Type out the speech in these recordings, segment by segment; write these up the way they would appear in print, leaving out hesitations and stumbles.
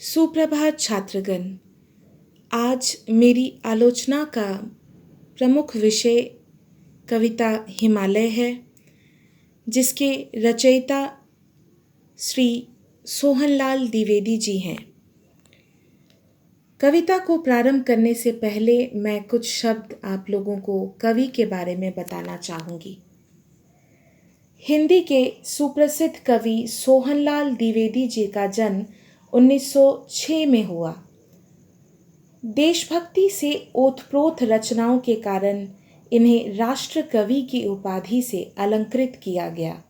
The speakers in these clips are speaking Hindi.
सुप्रभात छात्रगण। आज मेरी आलोचना का प्रमुख विषय कविता हिमालय है, जिसके रचयिता श्री सोहनलाल द्विवेदी जी हैं। कविता को प्रारंभ करने से पहले मैं कुछ शब्द आप लोगों को कवि के बारे में बताना चाहूँगी। हिंदी के सुप्रसिद्ध कवि सोहनलाल द्विवेदी जी का जन्म 1906 में हुआ। देशभक्ति से ओतप्रोत रचनाओं के कारण इन्हें राष्ट्र कवि की उपाधि से अलंकृत किया गया।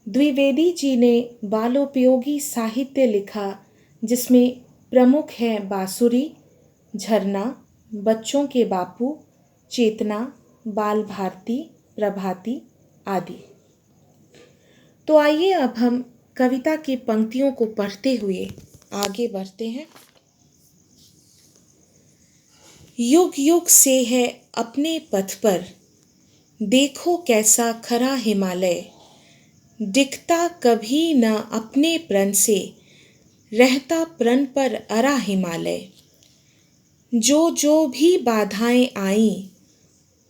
द्विवेदी जी ने बालोपयोगी साहित्य लिखा, जिसमें प्रमुख हैं बांसुरी, झरना, बच्चों के बापू, चेतना, बाल भारती, प्रभाती आदि। तो आइए अब हम कविता की पंक्तियों को पढ़ते हुए आगे बढ़ते हैं। युग युग से है अपने पथ पर, देखो कैसा खरा हिमालय, दिखता कभी न अपने प्रण से, रहता प्रण पर अरा हिमालय। जो जो भी बाधाएं आईं,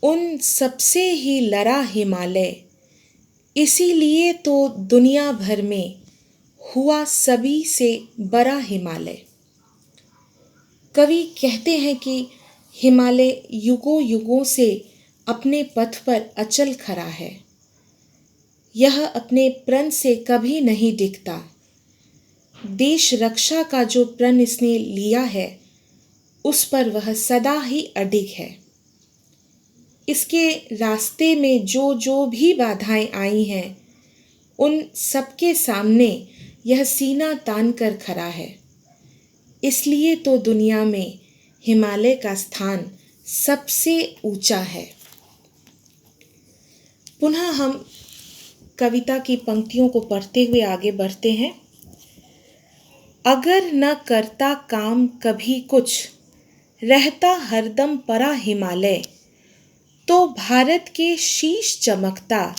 उन सबसे ही लड़ा हिमालय, इसीलिए तो दुनिया भर में हुआ सभी से बड़ा हिमालय। कवि कहते हैं कि हिमालय युगों युगों से अपने पथ पर अचल खड़ा है। यह अपने प्रण से कभी नहीं डिगता। देश रक्षा का जो प्रण इसने लिया है, उस पर वह सदा ही अडिग है। इसके रास्ते में जो जो भी बाधाएं आई हैं, उन सबके सामने यह सीना तान कर खड़ा है। इसलिए तो दुनिया में हिमालय का स्थान सबसे ऊंचा है। पुनः हम कविता की पंक्तियों को पढ़ते हुए आगे बढ़ते हैं। अगर न करता काम कभी कुछ, रहता हरदम परा हिमालय, तो भारत के शीश चमकता,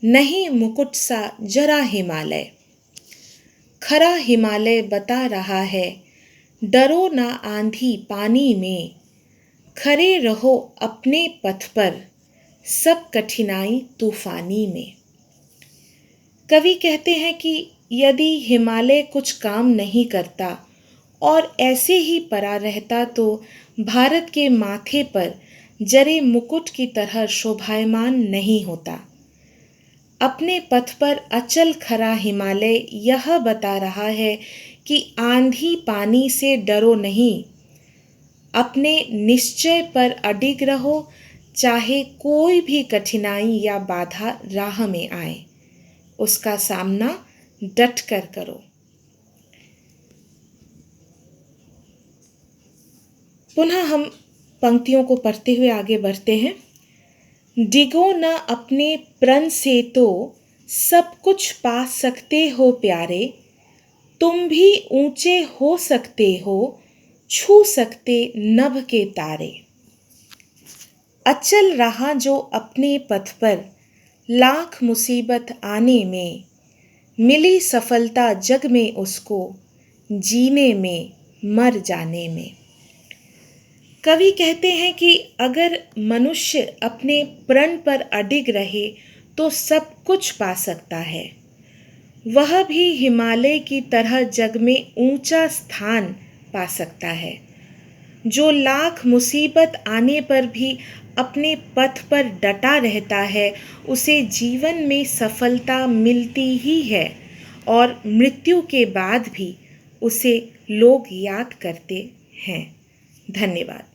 नहीं मुकुट सा जरा हिमालय। खरा हिमालय बता रहा है, डरो ना आंधी पानी में, खरे रहो अपने पथ पर, सब कठिनाई तूफानी में। कवि कहते हैं कि यदि हिमालय कुछ काम नहीं करता और ऐसे ही पड़ा रहता, तो भारत के माथे पर जरे मुकुट की तरह शोभायमान नहीं होता। अपने पथ पर अचल खरा हिमालय यह बता रहा है कि आंधी पानी से डरो नहीं, अपने निश्चय पर अडिग रहो, चाहे कोई भी कठिनाई या बाधा राह में आए, उसका सामना डट कर करो। पुनः हम पंक्तियों को पढ़ते हुए आगे बढ़ते हैं। डिगो न अपने प्रण से तो सब कुछ पा सकते हो प्यारे, तुम भी ऊंचे हो सकते हो, छू सकते नभ के तारे। अचल रहा जो अपने पथ पर, लाख मुसीबत आने में, मिली सफलता जग में उसको, जीने में मर जाने में। कवि कहते हैं कि अगर मनुष्य अपने प्रण पर अडिग रहे तो सब कुछ पा सकता है। वह भी हिमालय की तरह जग में ऊंचा स्थान पा सकता है। जो लाख मुसीबत आने पर भी अपने पथ पर डटा रहता है, उसे जीवन में सफलता मिलती ही है और मृत्यु के बाद भी उसे लोग याद करते हैं। धन्यवाद।